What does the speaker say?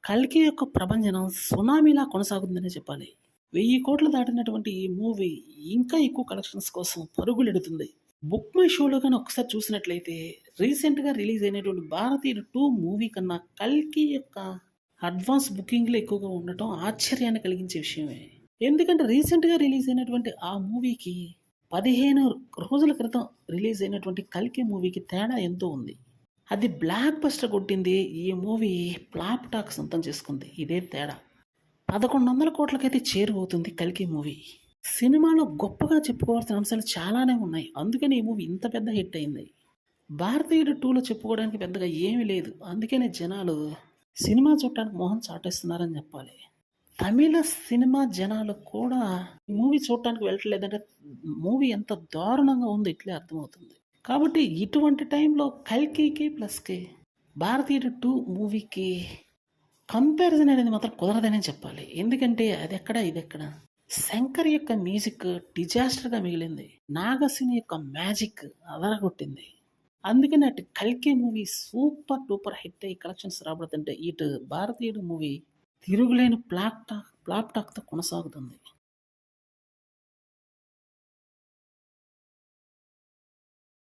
కల్కి యొక్క ప్రభంజనం సునామీలా కొనసాగుతుందనే చెప్పాలి. 1000 కోట్లు దాటినటువంటి ఈ మూవీ ఇంకా ఎక్కువ కలెక్షన్స్ కోసం పరుగులెడుతుంది. బుక్ మై షోలో గాని ఒకసారి చూసినట్లయితే రీసెంట్‌గా రిలీజ్ అయినటువంటి 'భారతీయుడు 2' మూవీ కన్నా కల్కి యొక్క అడ్వాన్స్ బుకింగ్‌లు ఎక్కువగా ఉండటం ఆశ్చర్యాన్ని కలిగించే విషయమే. ఎందుకంటే రీసెంట్‌గా రిలీజ్ అయినటువంటి ఆ మూవీకి 15 రోజుల క్రితం రిలీజ్ అయినటువంటి 'కల్కి' మూవీకి తేడా ఎంతో ఉంది. అది బ్లాక్ బస్టర్ కొట్టింది. ఈ మూవీ ఫ్లాప్ టాక్ సొంతం చేసుకుంది. ఇదే తేడా. 1100 కోట్లకైతే చేరువవుతుంది 'కల్కి' మూవీ. సినిమాలో గొప్పగా చెప్పుకోవాల్సిన అంశాలు చాలానే ఉన్నాయి. అందుకని ఈ మూవీ ఇంత పెద్ద హిట్ అయింది. 'భారతీయుడు 2'లో చెప్పుకోవడానికి పెద్దగా ఏమీ లేదు. అందుకనే జనాలు సినిమా చూడటానికి మొహం చాటేస్తున్నారని చెప్పాలి. తమిళ సినిమా జనాలు కూడా ఈ మూవీ చూడటానికి వెళ్ళట్లేదంటే మూవీ ఎంత దారుణంగా ఉందో ఇట్లే అర్థమవుతుంది. కాబట్టి ఇటువంటి టైంలో 'కల్కికి' ప్లస్‌కి 'భారతీయుడు 2' మూవీకి కంపారిజన్ అనేది మాత్రం కుదరదనే చెప్పాలి. ఎందుకంటే అదెక్కడ, ఇదెక్కడ. శంకర్ యొక్క మ్యూజిక్ డిజాస్టర్‌గా మిగిలింది. నాగశ్విని యొక్క మ్యాజిక్ అదరగొట్టింది. అందుకని అటు 'కల్కి' మూవీ సూపర్ డూపర్ హిట్ అయ్యి కలెక్షన్స్ రాబడుతుంటే, ఇటు 'భారతీయుడు' మూవీ తిరుగులేని ఫ్లాప్ టాక్‌తో కొనసాగుతుంది.